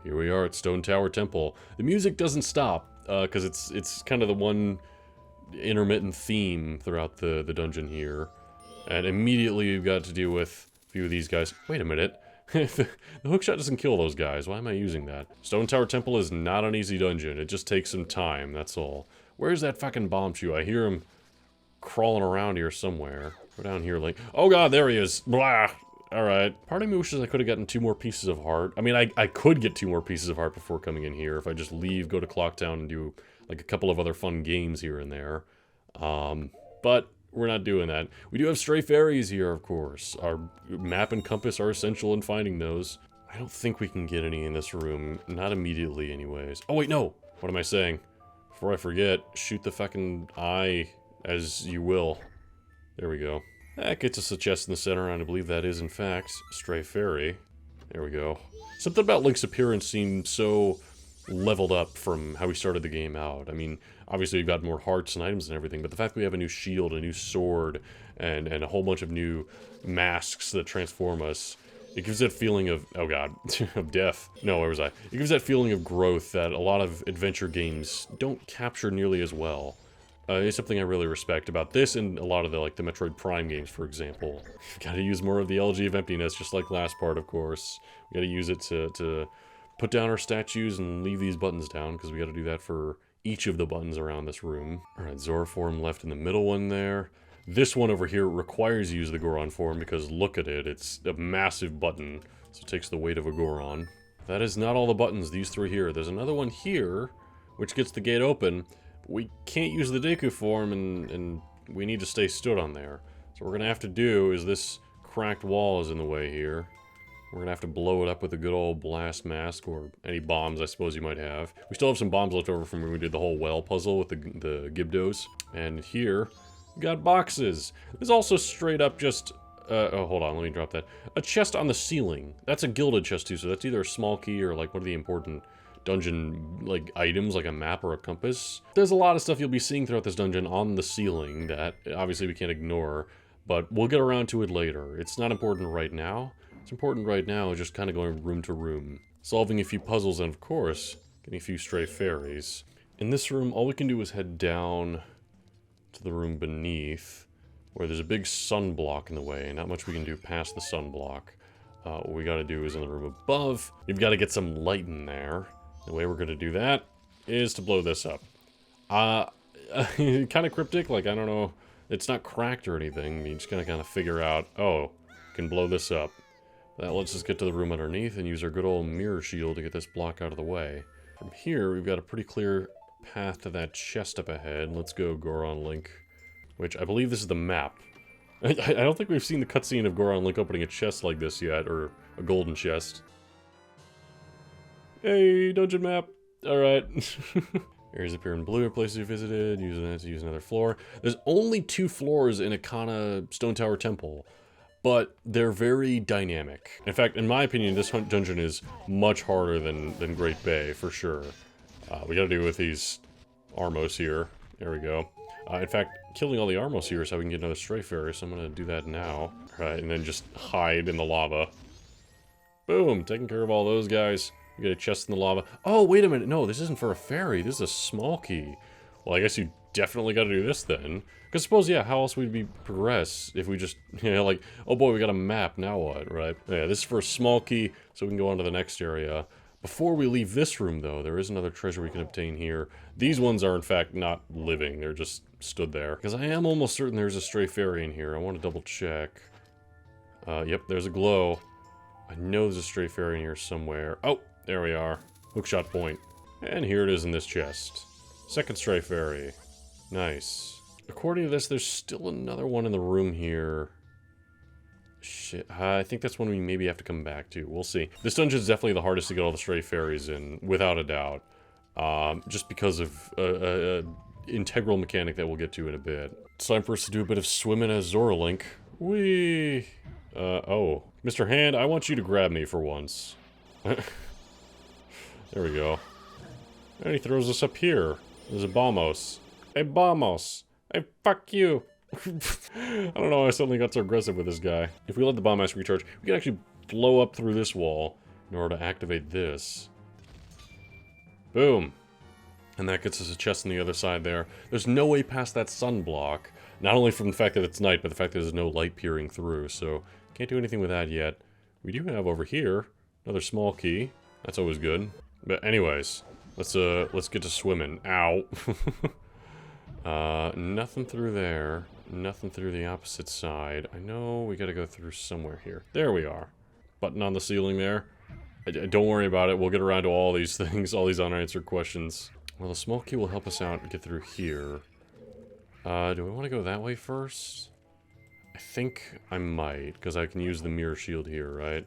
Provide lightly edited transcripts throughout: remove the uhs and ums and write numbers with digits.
Here we are at Stone Tower Temple. The music doesn't stop, because it's kind of the one intermittent theme throughout the dungeon here. And immediately you've got to deal with a few of these guys. Wait a minute. The hookshot doesn't kill those guys. Why am I using that? Stone Tower Temple is not an easy dungeon. It just takes some time, that's all. Where's that fucking bomb shoe? I hear him crawling around here somewhere. Go down here, like... Oh god, there he is! Blah! Alright. Part of me wishes I could have gotten 2 more pieces of heart. I mean, I could get 2 more pieces of heart before coming in here if I just leave, go to Clocktown, and do, like, a couple of other fun games here and there. But we're not doing that. We do have stray fairies here, of course. Our map and compass are essential in finding those. I don't think we can get any in this room. Not immediately, anyways. Oh, wait, no! What am I saying? Before I forget, shoot the fucking eye as you will. There we go. That gets us a chest in the center, and I believe that is, in fact, stray fairy. There we go. Something about Link's appearance seems so leveled up from how we started the game out. I mean, obviously we've got more hearts and items and everything, but the fact that we have a new shield, a new sword, and a whole bunch of new masks that transform us, it gives that feeling of, oh god, of death. No, where was I? It gives that feeling of growth that a lot of adventure games don't capture nearly as well. It's something I really respect about this and a lot of the, like, the Metroid Prime games, for example. Gotta use more of the LG of emptiness, just like last part, of course. We gotta use it to put down our statues and leave these buttons down, because we gotta do that for each of the buttons around this room. Alright, Zora form left in the middle one there. This one over here requires you use the Goron form, because look at it, it's a massive button, so it takes the weight of a Goron. That is not all the buttons, these 3 here. There's another one here, which gets the gate open. We can't use the Deku form, and we need to stay stood on there. So what we're gonna have to do is, this cracked wall is in the way here. We're gonna have to blow it up with a good old blast mask, or any bombs I suppose you might have. We still have some bombs left over from when we did the whole well puzzle with the Gibdos. And here, we got boxes. There's also straight up just, oh hold on, let me drop that. A chest on the ceiling. That's a gilded chest too, so that's either a small key or like one of the important dungeon, like, items, like a map or a compass. There's a lot of stuff you'll be seeing throughout this dungeon on the ceiling that, obviously, we can't ignore, but we'll get around to it later. It's not important right now. What's important right now is just kind of going room to room, solving a few puzzles, and, of course, getting a few stray fairies. In this room, all we can do is head down to the room beneath, where there's a big sunblock in the way. Not much we can do past the sunblock. What we gotta do is in the room above, you've got to get some light in there. The way we're gonna do that is to blow this up. Kind of cryptic, like, I don't know, it's not cracked or anything. You just gotta kind of figure out, oh, can blow this up. That lets us get to the room underneath and use our good old mirror shield to get this block out of the way. From here, we've got a pretty clear path to that chest up ahead. Let's go, Goron Link. Which, I believe this is the map. I don't think we've seen the cutscene of Goron Link opening a chest like this yet, or a golden chest. Hey, dungeon map! Alright. Areas appear in blue, places you visited, using that to use another floor. There's only 2 floors in Akana Stone Tower Temple, but they're very dynamic. In fact, in my opinion, this dungeon is much harder than Great Bay, for sure. We gotta do with these Armos here. There we go. In fact, killing all the Armos here is how we can get another stray fairy, so I'm gonna do that now. Alright, and then just hide in the lava. Boom! Taking care of all those guys. We get a chest in the lava. Oh, wait a minute. No, this isn't for a fairy. This is a small key. Well, I guess you definitely gotta do this then. Because suppose, yeah, how else would we progress if we just, you know, like, oh boy, we got a map, now what, right? Yeah, this is for a small key, so we can go on to the next area. Before we leave this room, though, there is another treasure we can obtain here. These ones are, in fact, not living. They're just stood there. Because I am almost certain there's a stray fairy in here. I want to double check. Yep, there's a glow. I know there's a stray fairy in here somewhere. Oh, there we are. Hookshot point. And here it is in this chest. Second stray fairy. Nice. According to this, there's still another one in the room here. Shit, I think that's one we maybe have to come back to. We'll see. This dungeon is definitely the hardest to get all the stray fairies in, without a doubt. Just because of an integral mechanic that we'll get to in a bit. It's time for us to do a bit of swimming as Zora Link. Whee! Oh. Mr. Hand, I want you to grab me for once. There we go. And he throws us up here. There's a Bombos. Hey, Bombos! Hey, fuck you! I don't know why I suddenly got so aggressive with this guy. If we let the bomb mask recharge, we can actually blow up through this wall in order to activate this. Boom. And that gets us a chest on the other side there. There's no way past that sunblock. Not only from the fact that it's night, but the fact that there's no light peering through. So, can't do anything with that yet. We do have over here another small key. That's always good. But anyways, let's get to swimming. Ow. Nothing through there. Nothing through the opposite side. I know we gotta go through somewhere here. There we are. Button on the ceiling there. Don't worry about it. We'll get around to all these things, all these unanswered questions. Well, the small key will help us out and get through here. Do we want to go that way first? I think I might, because I can use the mirror shield here, right?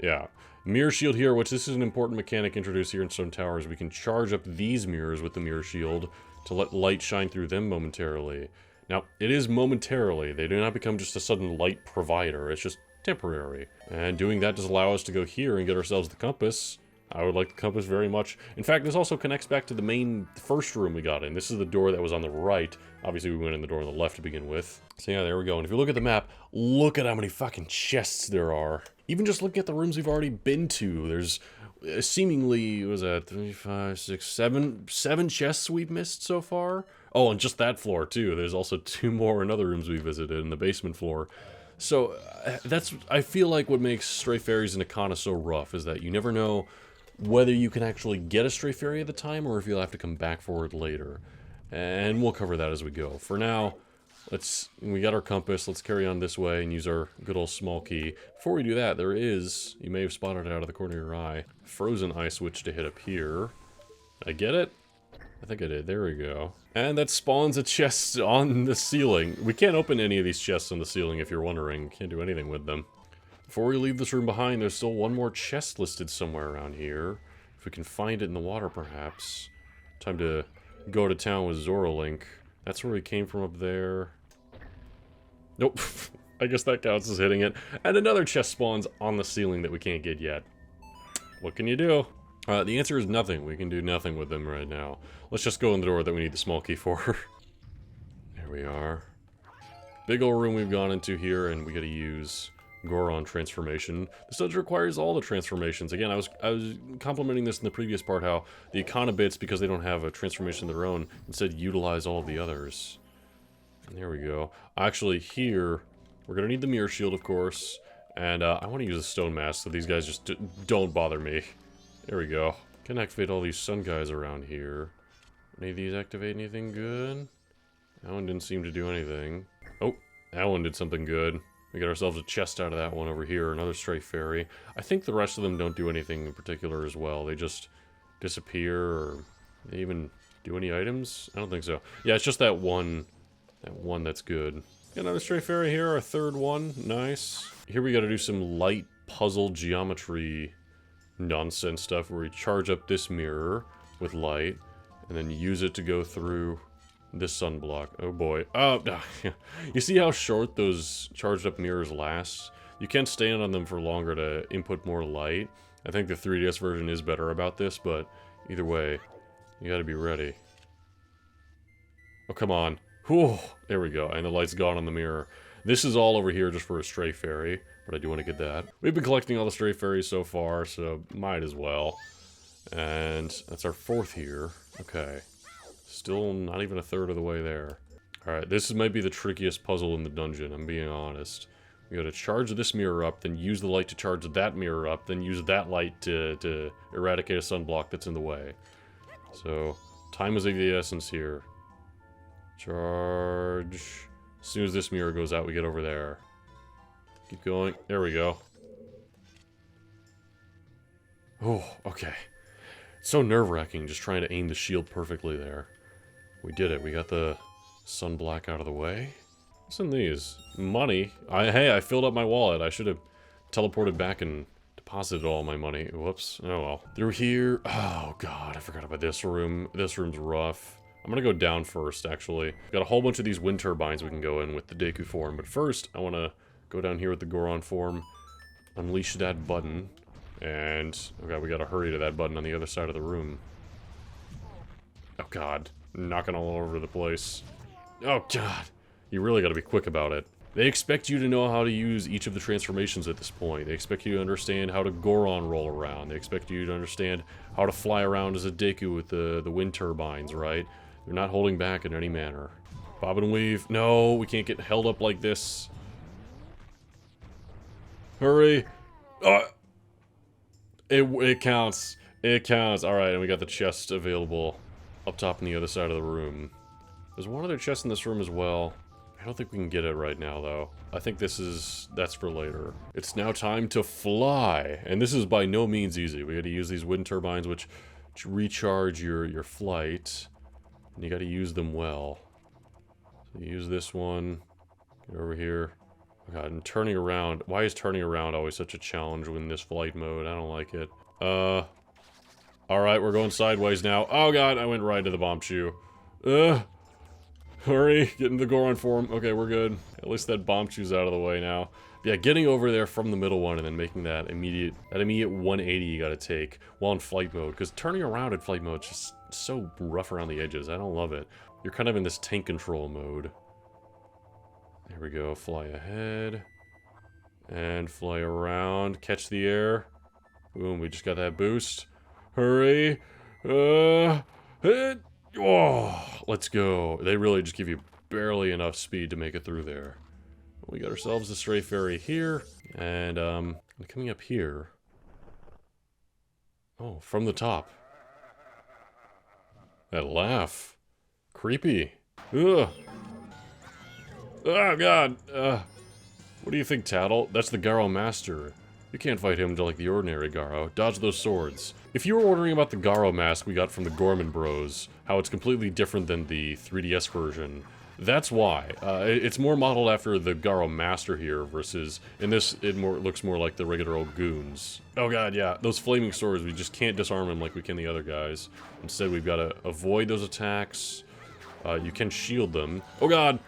Yeah. Mirror shield here, which this is an important mechanic introduced here in Stone Towers. We can charge up these mirrors with the mirror shield to let light shine through them momentarily. Now, it is momentarily. They do not become just a sudden light provider. It's just temporary. And doing that does allow us to go here and get ourselves the compass. I would like the compass very much. In fact, this also connects back to the main first room we got in. This is the door that was on the right. Obviously, we went in the door on the left to begin with. So yeah, there we go. And if you look at the map, look at how many fucking chests there are. Even just looking at the rooms we've already been to, there's seemingly, what was that, 3, 5, 6, 7 chests we've missed so far? Oh, and just that floor, too. There's also 2 more in other rooms we visited in the basement floor. So, that's, I feel like what makes Stray Fairies in Akana so rough is that you never know whether you can actually get a Stray Fairy at the time or if you'll have to come back for it later. And we'll cover that as we go. For now, we got our compass, let's carry on this way and use our good old small key. Before we do that, there is, you may have spotted it out of the corner of your eye, frozen ice switch to hit up here. Did I get it? I think I did, there we go. And that spawns a chest on the ceiling. We can't open any of these chests on the ceiling if you're wondering. Can't do anything with them. Before we leave this room behind, there's still one more chest listed somewhere around here. If we can find it in the water, perhaps. Time to go to town with Zoralink. That's where we came from up there. Nope. I guess that counts as hitting it. And another chest spawns on the ceiling that we can't get yet. What can you do? The answer is nothing. We can do nothing with them right now. Let's just go in the door that we need the small key for. There we are. Big old room we've gone into here, and we gotta use Goron transformation. This dungeon requires all the transformations. Again, I was complimenting this in the previous part, how the Akana bits, because they don't have a transformation of their own, instead utilize all of the others. And there we go. Actually, here, we're gonna need the mirror shield, of course, and I want to use a stone mask so these guys just don't bother me. There we go. Can activate all these sun guys around here. Any of these activate anything good? That one didn't seem to do anything. Oh, that one did something good. We got ourselves a chest out of that one over here, another Stray Fairy. I think the rest of them don't do anything in particular as well. They just disappear, or they even do any items? I don't think so. Yeah, it's just that one that's good. Got another Stray Fairy here, our third one. Nice. Here we gotta do some light puzzle geometry nonsense stuff where we charge up this mirror with light and then use it to go through this sunblock. Oh boy. Oh, you see how short those charged up mirrors last? You can't stand on them for longer to input more light. I think the 3DS version is better about this, but either way, you gotta be ready. Oh, come on. Whew, there we go. And the light's gone on the mirror. This is all over here just for a Stray Fairy, but I do want to get that. We've been collecting all the Stray Fairies so far, so might as well. And that's our 4th here. Okay. Still not even a third of the way there. Alright, this might be the trickiest puzzle in the dungeon, I'm being honest. We gotta charge this mirror up, then use the light to charge that mirror up, then use that light to eradicate a sunblock that's in the way. So, time is of the essence here. Charge. As soon as this mirror goes out, we get over there. Keep going. There we go. Oh, okay. It's so nerve-wracking just trying to aim the shield perfectly there. We did it. We got the sunblock out of the way. What's in these? Money. Hey, I filled up my wallet. I should have teleported back and deposited all my money. Whoops. Oh well. Through here. Oh god, I forgot about this room. This room's rough. I'm gonna go down first, actually. Got a whole bunch of these wind turbines we can go in with the Deku form, but first, I wanna go down here with the Goron form, unleash that button, and... okay, we gotta hurry to that button on the other side of the room. Oh god. Knocking all over the place. Oh god. You really gotta be quick about it. They expect you to know how to use each of the transformations at this point. They expect you to understand how to Goron roll around. They expect you to understand how to fly around as a Deku with the wind turbines, right? They're not holding back in any manner. Bob and weave. No, we can't get held up like this. Hurry. It counts. It counts. Alright, and we got the chest available up top on the other side of the room. There's one other chest in this room as well. I don't think we can get it right now, though. I think that's for later. It's now time to fly, and this is by no means easy. We gotta use these wind turbines, which recharge your flight, and you gotta use them well. So you use this one, get over here. Oh god, and turning around. Why is turning around always such a challenge in this flight mode? I don't like it. Alright, we're going sideways now. Oh god, I went right into the bomb shoe. Hurry, get into the Goron form. Okay, we're good. At least that bomb shoe's out of the way now. Yeah, getting over there from the middle one and then making that immediate 180 you gotta take while in flight mode. Because turning around in flight mode is just so rough around the edges. I don't love it. You're kind of in this tank control mode. There we go. Fly ahead. And fly around. Catch the air. Boom, we just got that boost. Hurry. Oh, let's go. They really just give you barely enough speed to make it through there. We got ourselves a stray fairy here. And, coming up here. Oh, from the top. That laugh. Creepy. Ugh. Oh, God. What do you think, Tattle? That's the Garo Master. You can't fight him like the ordinary Garo. Dodge those swords. If you were wondering about the Garo mask we got from the Gorman Bros, how it's completely different than the 3DS version, that's why. It's more modeled after the Garo Master here versus, in this, it looks more like the regular old goons. Oh god, yeah, those flaming swords, we just can't disarm them like we can the other guys. Instead, we've got to avoid those attacks. You can shield them. Oh god!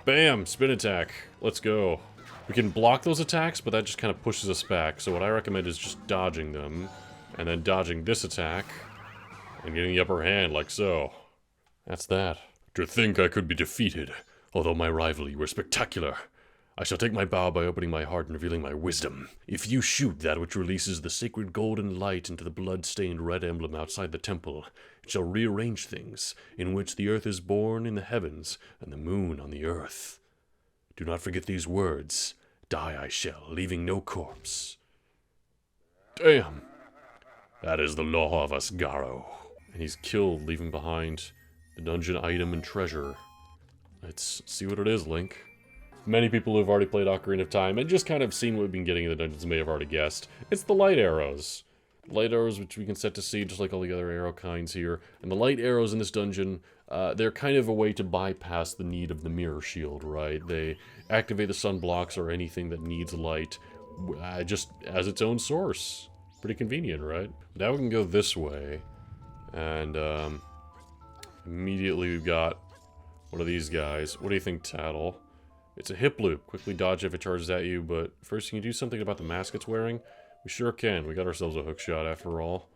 Bam! Spin attack. Let's go. We can block those attacks, but that just kind of pushes us back. So what I recommend is just dodging them, and then dodging this attack, and getting the upper hand, like so. That's that. To think I could be defeated, although my rivalry were spectacular. I shall take my bow by opening my heart and revealing my wisdom. If you shoot that which releases the sacred golden light into the blood-stained red emblem outside the temple, it shall rearrange things, in which the earth is born in the heavens, and the moon on the earth. Do not forget these words. Die I shall, leaving no corpse. Damn! That is the law of us, Garo. And he's killed, leaving behind the dungeon item and treasure. Let's see what it is, Link. Many people who have already played Ocarina of Time and just kind of seen what we've been getting in the dungeons may have already guessed. It's the light arrows. Light arrows which we can set to seed just like all the other arrow kinds here. And the light arrows in this dungeon, they're kind of a way to bypass the need of the mirror shield, right? They activate the sun blocks or anything that needs light just as its own source. Pretty convenient, right? Now we can go this way. And immediately we've got one of these guys. What do you think, Tattle? It's a hip loop. Quickly dodge if it charges at you, but first can you do something about the mask it's wearing? We sure can. We got ourselves a hook shot after all.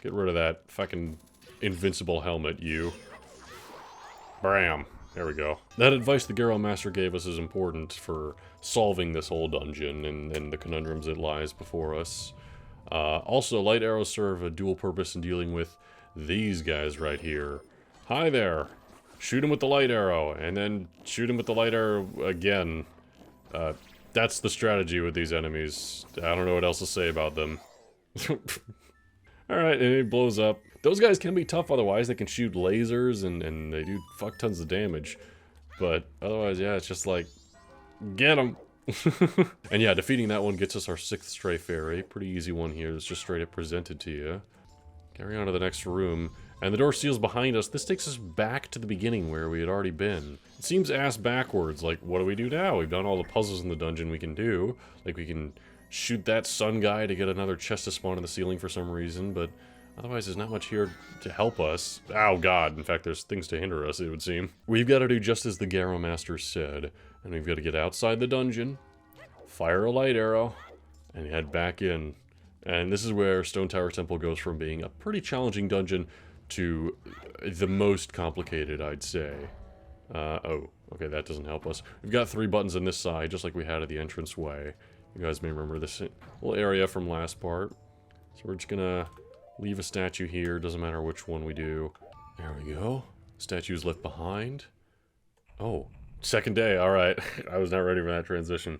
Get rid of that fucking invincible helmet, you. Bram. There we go. That advice the Garo Master gave us is important for solving this whole dungeon and the conundrums that lies before us. Also, light arrows serve a dual purpose in dealing with these guys right here. Hi there. Shoot him with the light arrow, and then shoot him with the light arrow again. That's the strategy with these enemies. I don't know what else to say about them. Alright, and it blows up. Those guys can be tough otherwise. They can shoot lasers, and they do fuck tons of damage. But otherwise, yeah, it's just like, get them. And yeah, defeating that one gets us our 6th stray fairy. Pretty easy one here. It's just straight up presented to you. Carry on to the next room. And the door seals behind us. This takes us back to the beginning where we had already been. It seems ass backwards, like, what do we do now? We've done all the puzzles in the dungeon we can do. Like, we can shoot that sun guy to get another chest to spawn in the ceiling for some reason, but otherwise there's not much here to help us. Oh god, in fact there's things to hinder us, it would seem. We've got to do just as the Garo Master said, and we've got to get outside the dungeon, fire a light arrow, and head back in. And this is where Stone Tower Temple goes from being a pretty challenging dungeon to the most complicated, I'd say. Oh, okay, that doesn't help us. We've got 3 buttons on this side, just like we had at the entranceway. You guys may remember this little area from last part. So we're just gonna leave a statue here, doesn't matter which one we do. There we go. Statue's left behind. Oh, second day, alright. I was not ready for that transition.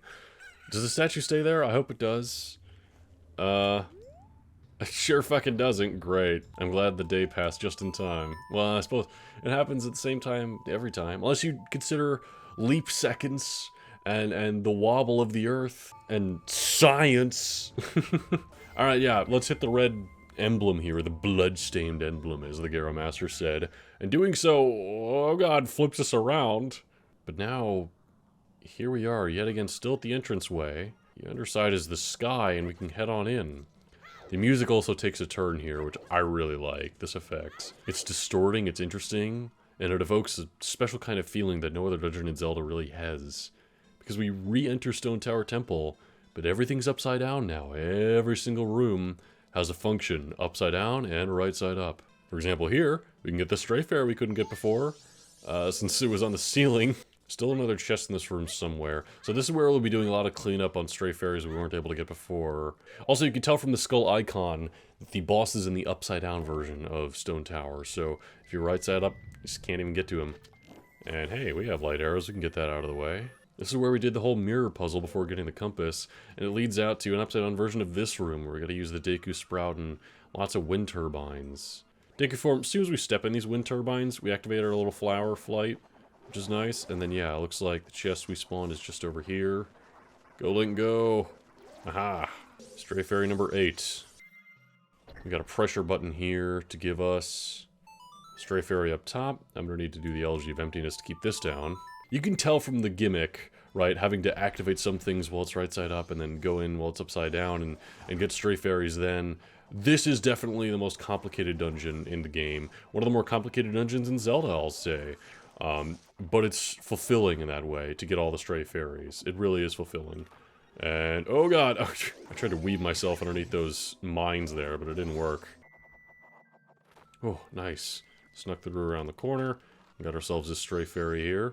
Does the statue stay there? I hope it does. It sure fucking doesn't. Great. I'm glad the day passed just in time. Well, I suppose it happens at the same time every time. Unless you consider leap seconds and the wobble of the earth and science. Alright, yeah, let's hit the red emblem here, the blood-stained emblem, as the Garo Master said. And doing so, oh god, flips us around. But now, here we are, yet again, still at the entranceway. The underside is the sky, and we can head on in. The music also takes a turn here, which I really like, this effect. It's distorting, it's interesting, and it evokes a special kind of feeling that no other dungeon in Zelda really has. Because we re-enter Stone Tower Temple, but everything's upside down now. Every single room has a function, upside down and right side up. For example here, we can get the stray fare we couldn't get before, since it was on the ceiling. Still another chest in this room somewhere. So this is where we'll be doing a lot of cleanup on stray fairies we weren't able to get before. Also, you can tell from the skull icon that the boss is in the upside down version of Stone Tower. So if you're right side up, you just can't even get to him. And hey, we have light arrows, we can get that out of the way. This is where we did the whole mirror puzzle before getting the compass, and it leads out to an upside down version of this room where we gotta use the Deku Sprout and lots of wind turbines. Deku form, as soon as we step in these wind turbines, we activate our little flower flight, which is nice. And then yeah, it looks like the chest we spawned is just over here. Go Link, go! Aha! Stray fairy number 8. We got a pressure button here to give us stray fairy up top. I'm gonna need to do the Elegy of Emptiness to keep this down. You can tell from the gimmick, right, having to activate some things while it's right side up and then go in while it's upside down and get stray fairies then. This is definitely the most complicated dungeon in the game. One of the more complicated dungeons in Zelda, I'll say. But it's fulfilling in that way, to get all the stray fairies. It really is fulfilling. And, oh god, I tried to weave myself underneath those mines there, but it didn't work. Oh, nice. Snuck through around the corner. We got ourselves this stray fairy here.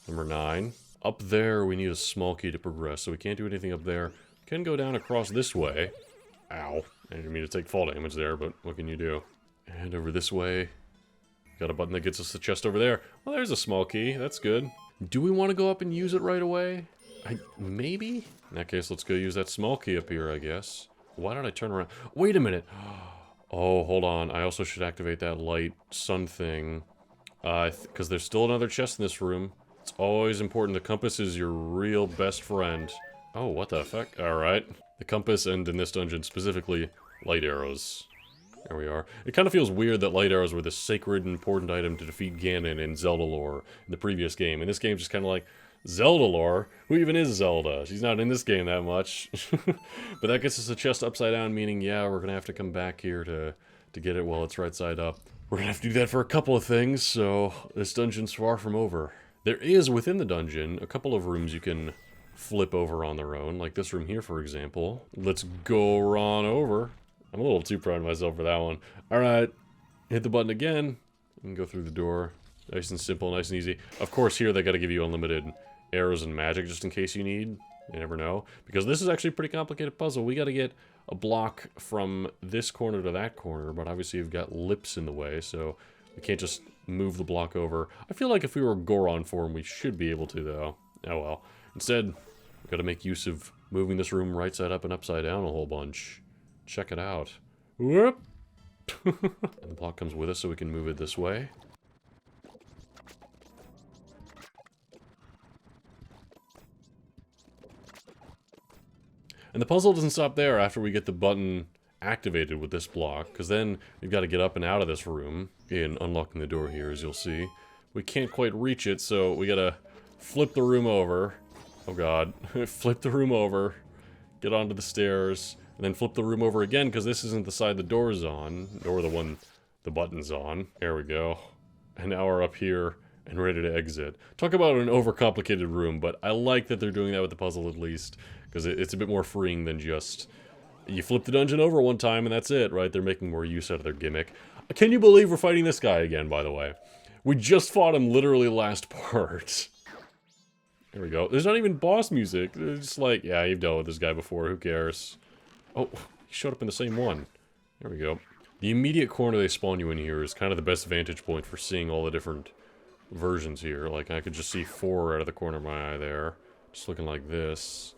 Number 9. Up there, we need a small key to progress, so we can't do anything up there. We can go down across this way. Ow. I didn't mean to take fall damage there, but what can you do? And over this way, got a button that gets us the chest over there. Well, there's a small key. That's good. Do we want to go up and use it right away? Maybe? In that case, let's go use that small key up here, I guess. Why did I turn around? Wait a minute. Oh, hold on. I also should activate that light sun thing. Because there's still another chest in this room. It's always important. The compass is your real best friend. Oh, what the fuck? Alright. The compass, and in this dungeon specifically, light arrows. There we are. It kind of feels weird that light arrows were the sacred and important item to defeat Ganon in Zelda lore in the previous game. And this game's just kind of like, Zelda lore? Who even is Zelda? She's not in this game that much. But that gets us a chest upside down, meaning, yeah, we're gonna have to come back here to get it while it's right side up. We're gonna have to do that for a couple of things, so this dungeon's far from over. There is, within the dungeon, a couple of rooms you can flip over on their own, like this room here, for example. Let's go on over. I'm a little too proud of myself for that one. Alright, hit the button again, and go through the door. Nice and simple, nice and easy. Of course, here they gotta give you unlimited arrows and magic just in case you need. You never know. Because this is actually a pretty complicated puzzle. We gotta get a block from this corner to that corner, but obviously you've got lips in the way, so we can't just move the block over. I feel like if we were Goron form, we should be able to, though. Oh well. Instead, we've gotta make use of moving this room right side up and upside down a whole bunch. Check it out. Whoop! And the block comes with us so we can move it this way. And the puzzle doesn't stop there after we get the button activated with this block, because then we've got to get up and out of this room in unlocking the door here, as you'll see. We can't quite reach it, so we gotta flip the room over. Oh god. Flip the room over, get onto the stairs, and then flip the room over again, because this isn't the side the door's on, or the one the button's on. There we go. And now we're up here and ready to exit. Talk about an overcomplicated room, but I like that they're doing that with the puzzle at least, because it's a bit more freeing than just, you flip the dungeon over one time and that's it, right? They're making more use out of their gimmick. Can you believe we're fighting this guy again, by the way? We just fought him literally last part. There we go. There's not even boss music. It's just like, yeah, you've dealt with this guy before. Who cares? Oh, he showed up in the same one. There we go. The immediate corner they spawn you in here is kind of the best vantage point for seeing all the different versions here. Like, I could just see 4 out of the corner of my eye there. Just looking like this.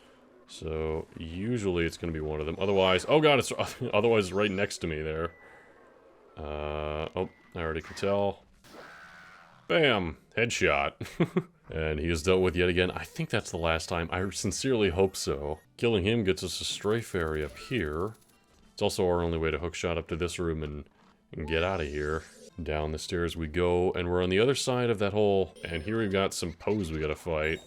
So, usually it's going to be one of them. Otherwise, oh god, it's otherwise it's right next to me there. Oh, I already can tell. Bam! Headshot. And he is dealt with yet again. I think that's the last time. I sincerely hope so. Killing him gets us a stray fairy up here. It's also our only way to hookshot up to this room and get out of here. Down the stairs we go, and we're on the other side of that hole. And here we've got some Poes we gotta fight.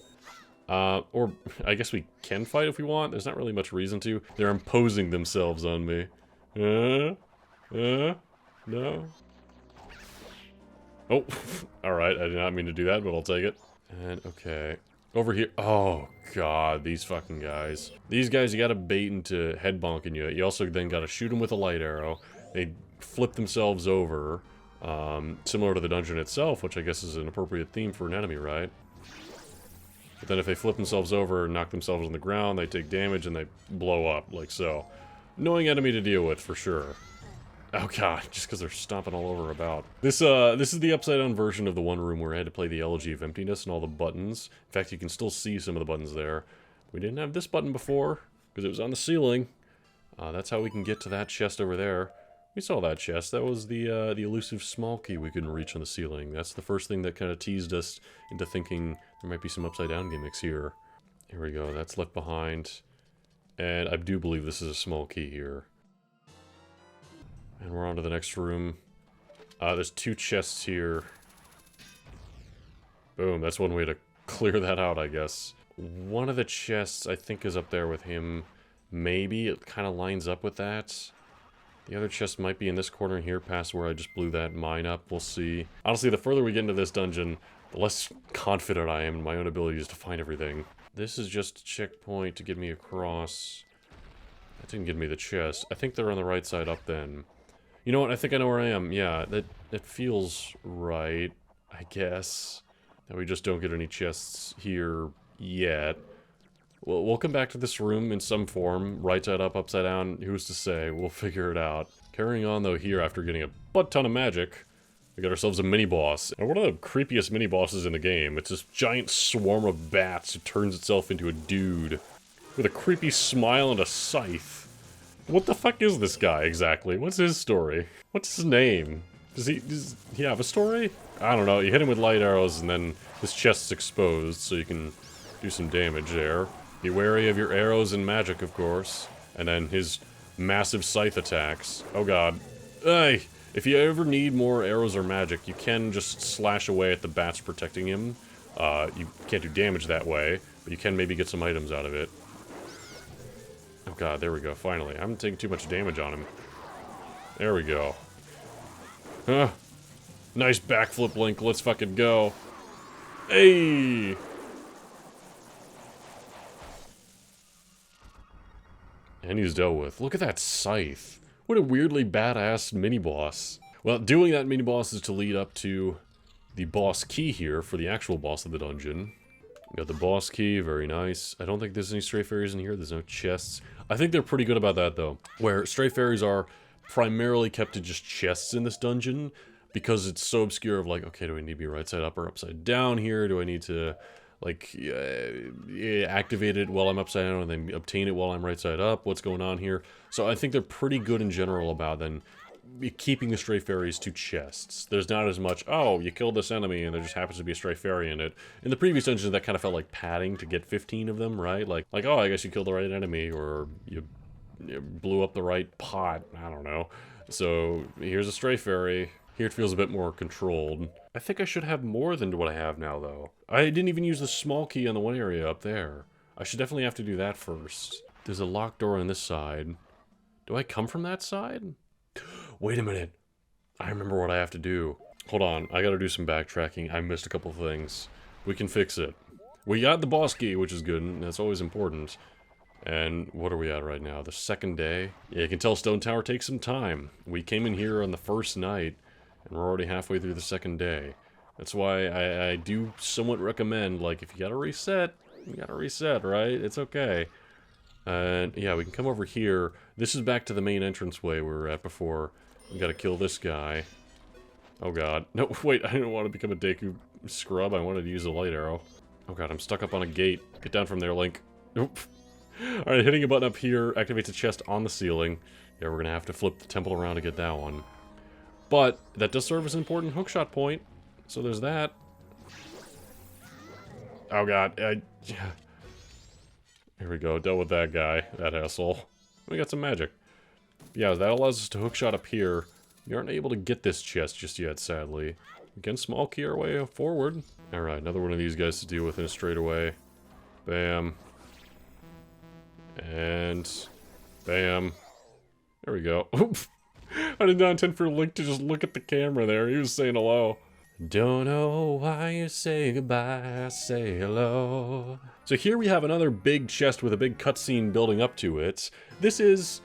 Or I guess we can fight if we want. There's not really much reason to. They're imposing themselves on me. No. Oh, alright, I did not mean to do that, but I'll take it. And, okay. Over here. Oh, god, these fucking guys. These guys, you gotta bait into head bonking you. You also then gotta shoot them with a light arrow. They flip themselves over. Similar to the dungeon itself, which I guess is an appropriate theme for an enemy, right? But then if they flip themselves over and knock themselves on the ground, they take damage and they blow up, like so. Annoying enemy to deal with, for sure. Oh god, just because they're stomping all over about. This is the upside down version of the one room where I had to play the Elegy of Emptiness and all the buttons. In fact, you can still see some of the buttons there. We didn't have this button before, because it was on the ceiling. That's how we can get to that chest over there. We saw that chest. That was the elusive small key we couldn't reach on the ceiling. That's the first thing that kind of teased us into thinking there might be some upside down gimmicks here. Here we go, that's left behind. And I do believe this is a small key here. And we're on to the next room. There's 2 chests here. Boom, that's one way to clear that out, I guess. One of the chests, I think, is up there with him. Maybe it kind of lines up with that. The other chest might be in this corner here, past where I just blew that mine up. We'll see. Honestly, the further we get into this dungeon, the less confident I am in my own abilities to find everything. This is just a checkpoint to get me across. That didn't give me the chest. I think they're on the right side up then. You know what? I think I know where I am. Yeah, that feels right, I guess. Now we just don't get any chests here yet. We'll come back to this room in some form. Right side up, upside down. Who's to say? We'll figure it out. Carrying on, though, here after getting a butt ton of magic, we got ourselves a mini-boss. And one of the creepiest mini-bosses in the game. It's this giant swarm of bats who turns itself into a dude with a creepy smile and a scythe. What the fuck is this guy, exactly? What's his story? What's his name? Does he have a story? I don't know. You hit him with light arrows, and then his chest's exposed, so you can do some damage there. Be wary of your arrows and magic, of course. And then his massive scythe attacks. Oh god. Hey! If you ever need more arrows or magic, you can just slash away at the bats protecting him. You can't do damage that way, but you can maybe get some items out of it. Oh god, there we go, finally. I haven't taken too much damage on him. There we go. Huh. Nice backflip, Link, let's fucking go. Hey! And he's dealt with. Look at that scythe. What a weirdly badass mini-boss. Well, doing that mini-boss is to lead up to the boss key here for the actual boss of the dungeon. Got the boss key, very nice. I don't think there's any stray fairies in here, there's no chests. I think they're pretty good about that, though. Where stray fairies are primarily kept to just chests in this dungeon, because it's so obscure of like, okay, do I need to be right side up or upside down here? Do I need to, like, activate it while I'm upside down and then obtain it while I'm right side up? What's going on here? So I think they're pretty good in general about then keeping the stray fairies to chests. There's not as much, oh, you killed this enemy and there just happens to be a stray fairy in it. In the previous dungeons, that kind of felt like padding to get 15 of them, right? Like, oh, I guess you killed the right enemy, or you blew up the right pot, I don't know. So, here's a stray fairy. Here it feels a bit more controlled. I think I should have more than what I have now, though. I didn't even use the small key on the one area up there. I should definitely have to do that first. There's a locked door on this side. Do I come from that side? Wait a minute. I remember what I have to do. Hold on, I gotta do some backtracking. I missed a couple things. We can fix it. We got the boss key, which is good, and that's always important. And what are we at right now? The second day? Yeah, you can tell Stone Tower takes some time. We came in here on the first night, and we're already halfway through the second day. That's why I do somewhat recommend, like, if you gotta reset, right? It's okay. And yeah, we can come over here. This is back to the main entranceway we were at before. We gotta kill this guy. Oh god. No, wait, I didn't want to become a Deku scrub. I wanted to use a light arrow. Oh god, I'm stuck up on a gate. Get down from there, Link. Nope. Alright, hitting a button up here activates a chest on the ceiling. Yeah, we're gonna have to flip the temple around to get that one. But that does serve as an important hookshot point. So there's that. Oh god, here we go, dealt with that guy, that asshole. We got some magic. Yeah, that allows us to hookshot up here. We aren't able to get this chest just yet, sadly. We can small key our way forward. Alright, another one of these guys to deal with in a straightaway. Bam. And... bam. There we go. I did not intend for Link to just look at the camera there. He was saying hello. Don't know why you say goodbye, say hello. So here we have another big chest with a big cutscene building up to it. This is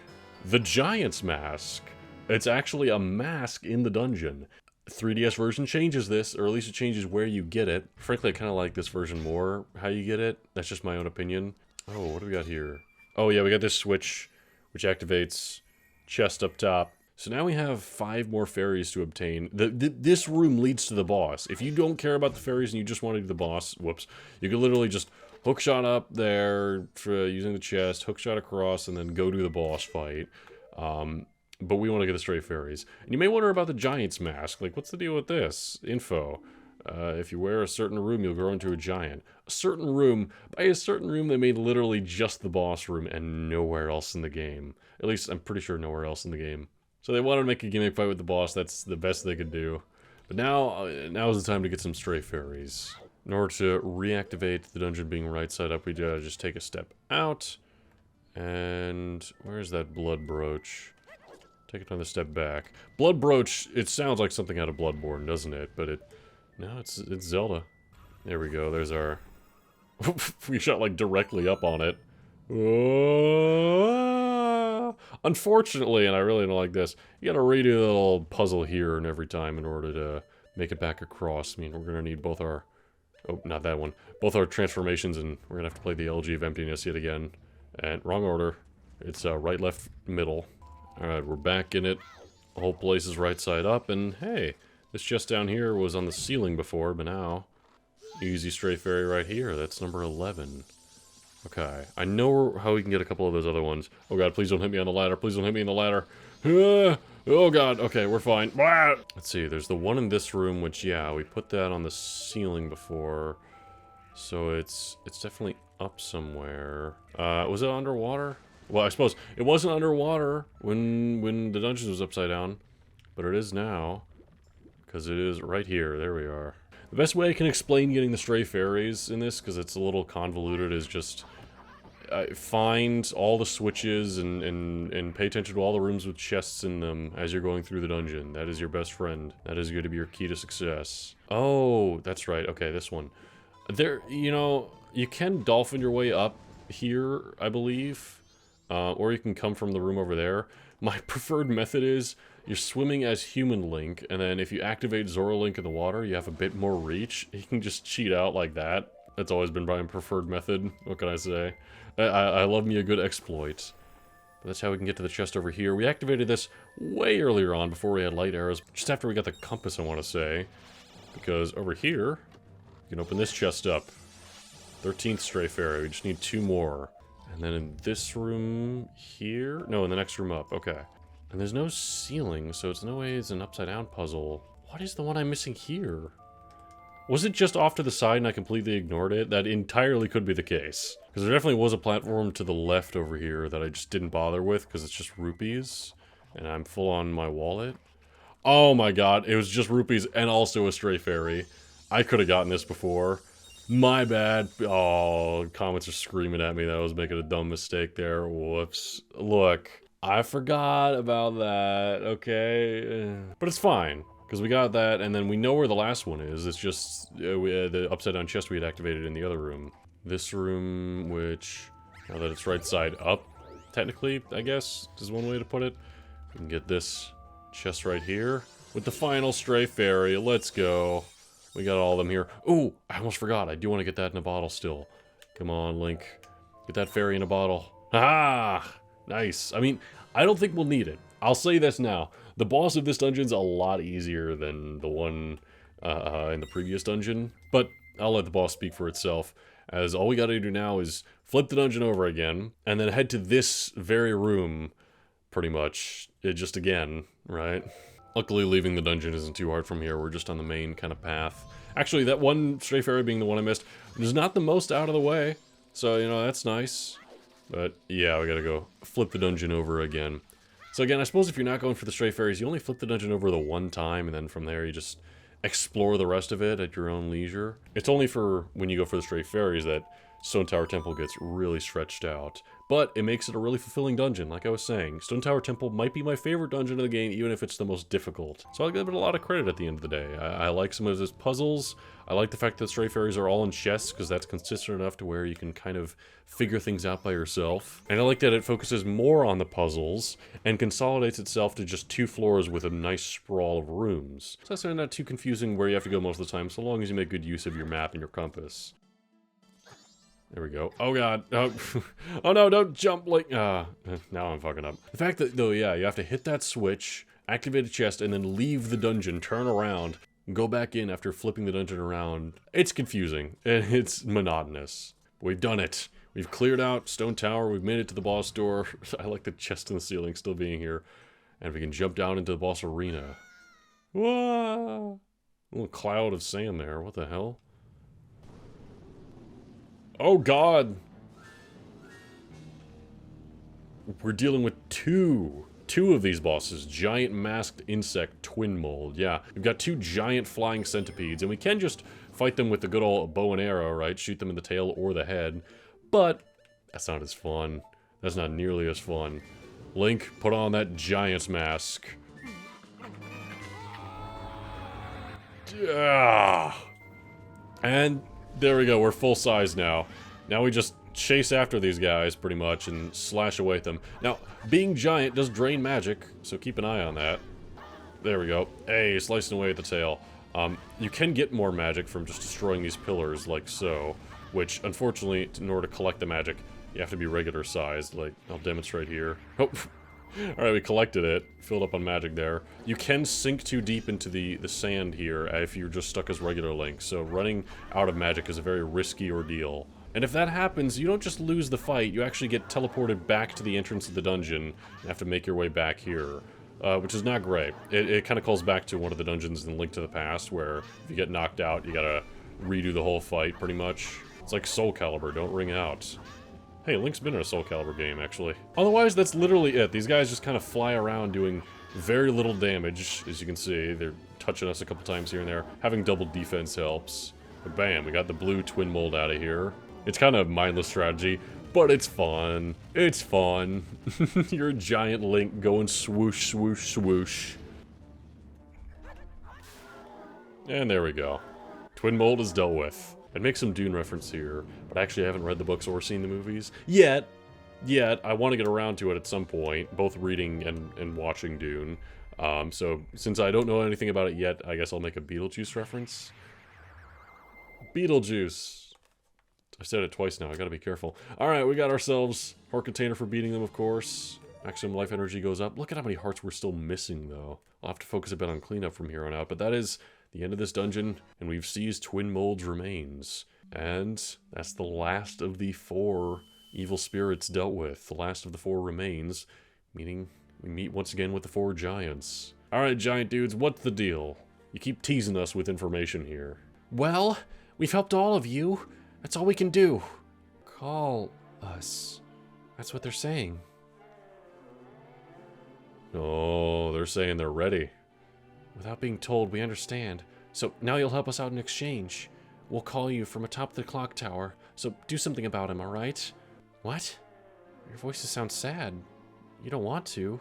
the Giant's Mask. It's actually a mask in the dungeon. 3DS version changes this, or at least it changes where you get it. Frankly, I kind of like this version more, how you get it. That's just my own opinion. Oh, what do we got here? Oh yeah, we got this switch, which activates chest up top. So now we have 5 more fairies to obtain. This room leads to the boss. If you don't care about the fairies and you just want to do the boss, whoops, you could literally just hookshot up there for using the chest, hookshot across, and then go do the boss fight. But we want to get the stray fairies. And you may wonder about the Giant's Mask. Like, what's the deal with this? Info. If you wear a certain room, you'll grow into a giant. A certain room, by a certain room, they made literally just the boss room and nowhere else in the game. At least, I'm pretty sure nowhere else in the game. So they wanted to make a gimmick fight with the boss. That's the best they could do. But now is the time to get some stray fairies. In order to reactivate the dungeon being right side up, we just take a step out. And where's that blood brooch? Take another step back. Blood brooch, it sounds like something out of Bloodborne, doesn't it? But no, it's Zelda. There we go, there's our... we shot like directly up on it. Unfortunately, and I really don't like this, you gotta redo the little puzzle here and every time in order to make it back across. I mean, we're gonna need both our... oh, not that one. Both our transformations, and we're gonna have to play the LG of Emptiness yet again. And wrong order. It's right, left, middle. Alright, we're back in it. The whole place is right side up, and hey, this chest down here was on the ceiling before, but now, easy stray fairy right here. That's number 11. Okay, I know how we can get a couple of those other ones. Oh god, please don't hit me on the ladder. Please don't hit me on the ladder. Oh god, okay, we're fine. Let's see, there's the one in this room, which, yeah, we put that on the ceiling before. So it's definitely up somewhere. Was it underwater? Well, I suppose it wasn't underwater when the dungeon was upside down, but it is now, because it is right here. There we are. The best way I can explain getting the stray fairies in this, because it's a little convoluted, is just find all the switches and pay attention to all the rooms with chests in them as you're going through the dungeon. That is your best friend. That is going to be your key to success. Oh, that's right. Okay, this one. There, you know, you can dolphin your way up here, I believe. Or you can come from the room over there. My preferred method is you're swimming as human Link, and then if you activate Zora Link in the water, you have a bit more reach. You can just cheat out like that. That's always been my preferred method. What can I say? I love me a good exploit. But that's how we can get to the chest over here. We activated this way earlier on before we had light arrows. Just after we got the compass, I want to say. Because over here, you can open this chest up. 13th stray fairy. We just need 2 more. And then in this room here? No, in the next room up. Okay. And there's no ceiling, so it's no way it's an upside-down puzzle. What is the one I'm missing here? Was it just off to the side and I completely ignored it? That entirely could be the case. Because there definitely was a platform to the left over here that I just didn't bother with because it's just rupees. And I'm full on my wallet. Oh my god, it was just rupees and also a stray fairy. I could have gotten this before. My bad. Oh, comments are screaming at me that I was making a dumb mistake there. Whoops. Look, I forgot about that, okay? But it's fine, because we got that, and then we know where the last one is. It's just the upside-down chest we had activated in the other room. This room, which, now that it's right side up, technically, I guess, is one way to put it. We can get this chest right here with the final stray fairy. Let's go. We got all of them here. Oh, I almost forgot. I do want to get that in a bottle still. Come on, Link. Get that fairy in a bottle. Ah, nice. I mean, I don't think we'll need it. I'll say this now. The boss of this dungeon's a lot easier than the one in the previous dungeon, but I'll let the boss speak for itself, as all we gotta do now is flip the dungeon over again, and then head to this very room, pretty much, just again, right? Luckily, leaving the dungeon isn't too hard from here. We're just on the main kind of path. Actually, that one stray fairy being the one I missed is not the most out of the way, so, you know, that's nice. But, yeah, we gotta go flip the dungeon over again. So again, I suppose if you're not going for the stray fairies, you only flip the dungeon over the one time, and then from there you just explore the rest of it at your own leisure. It's only for when you go for the stray fairies that Stone Tower Temple gets really stretched out. But it makes it a really fulfilling dungeon, like I was saying. Stone Tower Temple might be my favorite dungeon in the game, even if it's the most difficult. So I'll give it a lot of credit at the end of the day. I like some of its puzzles. I like the fact that stray fairies are all in chests, because that's consistent enough to where you can kind of figure things out by yourself. And I like that it focuses more on the puzzles, and consolidates itself to just 2 floors with a nice sprawl of rooms. So that's not too confusing where you have to go most of the time, so long as you make good use of your map and your compass. There we go. Oh god. Oh, oh no, don't jump like... now I'm fucking up. The fact that, though, yeah, you have to hit that switch, activate a chest, and then leave the dungeon, turn around, go back in after flipping the dungeon around. It's confusing, and it's monotonous. We've done it. We've cleared out Stone Tower, we've made it to the boss door. I like the chest in the ceiling still being here. And we can jump down into the boss arena. Whoa! A little cloud of sand there, what the hell? Oh god! We're dealing with two of these bosses. Giant masked insect twin mold. Yeah, we've got 2 giant flying centipedes, and we can just fight them with the good old bow and arrow, right? Shoot them in the tail or the head. But that's not as fun. That's not nearly as fun. Link, put on that giant's mask. Yeah. And there we go, we're full size now. Now we just chase after these guys, pretty much, and slash away at them. Now, being giant does drain magic, so keep an eye on that. There we go. Hey, slicing away at the tail. You can get more magic from just destroying these pillars, like so. Which, unfortunately, in order to collect the magic, you have to be regular sized, like, I'll demonstrate here. Oh, alright, we collected it. Filled up on magic there. You can sink too deep into the sand here if you're just stuck as regular Link, so running out of magic is a very risky ordeal. And if that happens, you don't just lose the fight, you actually get teleported back to the entrance of the dungeon and have to make your way back here. Which is not great. It kind of calls back to one of the dungeons in Link to the Past, where if you get knocked out, you gotta redo the whole fight, pretty much. It's like Soul Calibur, don't ring out. Hey, Link's been in a Soul Calibur game, actually. Otherwise, that's literally it. These guys just kind of fly around doing very little damage, as you can see. They're touching us a couple times here and there. Having double defense helps. But bam, we got the blue twin mold out of here. It's kind of mindless strategy, but it's fun. It's fun. You're a giant Link going swoosh, swoosh, swoosh. And there we go. Twin mold is dealt with. I'd make some Dune reference here, but actually I haven't read the books or seen the movies yet. I want to get around to it at some point, both reading and watching Dune. So since I don't know anything about it yet, I guess I'll make a Beetlejuice reference. Beetlejuice. I said it twice now, I gotta be careful. Alright, we got ourselves heart container for beating them, of course. Maximum life energy goes up. Look at how many hearts we're still missing, though. I'll have to focus a bit on cleanup from here on out, but that is the end of this dungeon, and we've seized Twin Mold's remains. And that's the last of the 4 evil spirits dealt with. The last of the 4 remains, meaning we meet once again with the 4 giants. Alright, giant dudes, what's the deal? You keep teasing us with information here. Well, we've helped all of you. That's all we can do. Call us. That's what they're saying. Oh, they're saying they're ready. Without being told, we understand. So now you'll help us out in exchange. We'll call you from atop the clock tower. So do something about him, alright? What? Your voices sound sad. You don't want to.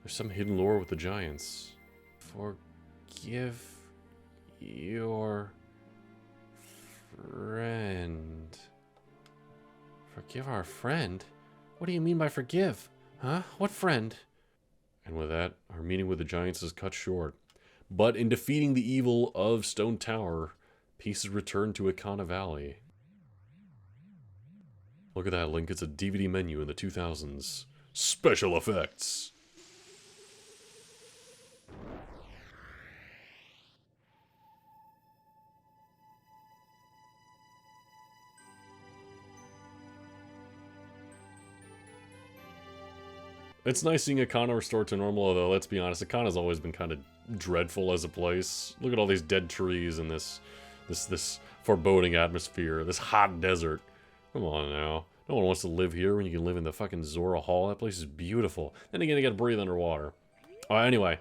There's some hidden lore with the giants. Forgive your friend. Forgive our friend? What do you mean by forgive? Huh? What friend? And with that, our meeting with the giants is cut short. But in defeating the evil of Stone Tower, Pieces returned to Ikana Valley. Look at that, Link. It's a DVD menu in the 2000s. Special effects. It's nice seeing Ikana restored to normal, although let's be honest, Ikana's always been kind of dreadful as a place. Look at all these dead trees and this foreboding atmosphere, this hot desert. Come on now. No one wants to live here when you can live in the fucking Zora Hall. That place is beautiful. Then again, you gotta breathe underwater. Anyway,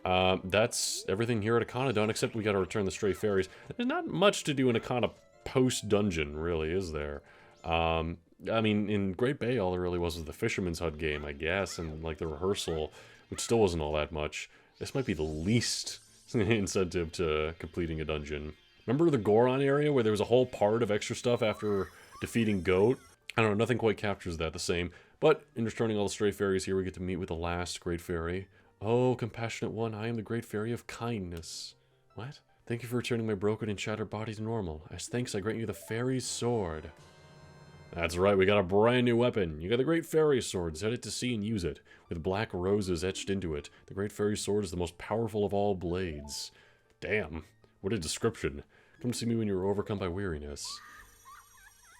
that's everything here at Ikana done, except we gotta return the stray fairies. There's not much to do in Ikana post-dungeon, really, is there? I mean, in Great Bay, all there really was the Fisherman's Hut game, I guess, and, like, the rehearsal, which still wasn't all that much. This might be the least incentive to completing a dungeon. Remember the Goron area, where there was a whole part of extra stuff after defeating Goat? I don't know, nothing quite captures that the same. But, in returning all the stray fairies here, we get to meet with the last Great Fairy. Oh, compassionate one, I am the Great Fairy of Kindness. What? Thank you for returning my broken and shattered body to normal. As thanks, I grant you the Fairy's Sword. That's right, we got a brand new weapon. You got the Great Fairy Sword. Set it to sea and use it, with black roses etched into it. The Great Fairy Sword is the most powerful of all blades. Damn, what a description. Come see me when you're overcome by weariness.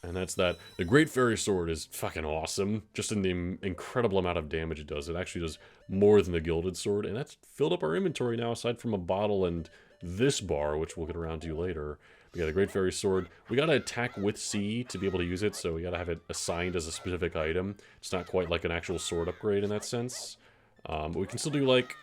And that's that. The Great Fairy Sword is fucking awesome, just in the incredible amount of damage it does. It actually does more than the Gilded Sword, and that's filled up our inventory now, aside from a bottle and this bar, which we'll get around to later. We got the Great Fairy Sword. We gotta attack with C to be able to use it, so we gotta have it assigned as a specific item. It's not quite like an actual sword upgrade in that sense. But we can still do, like,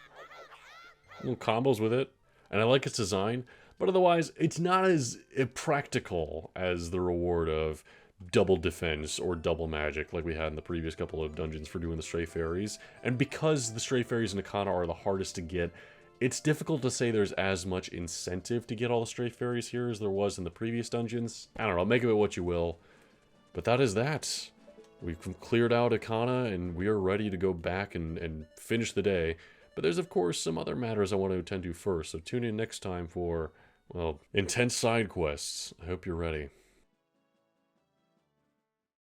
little combos with it. And I like its design, but otherwise, it's not as practical as the reward of double defense or double magic like we had in the previous couple of dungeons for doing the Stray Fairies. And because the Stray Fairies in Ikana are the hardest to get, it's difficult to say there's as much incentive to get all the Stray Fairies here as there was in the previous dungeons. I don't know, make of it what you will. But that is that. We've cleared out Ikana, and we are ready to go back and finish the day. But there's, of course, some other matters I want to attend to first, so tune in next time for, well, intense side quests. I hope you're ready.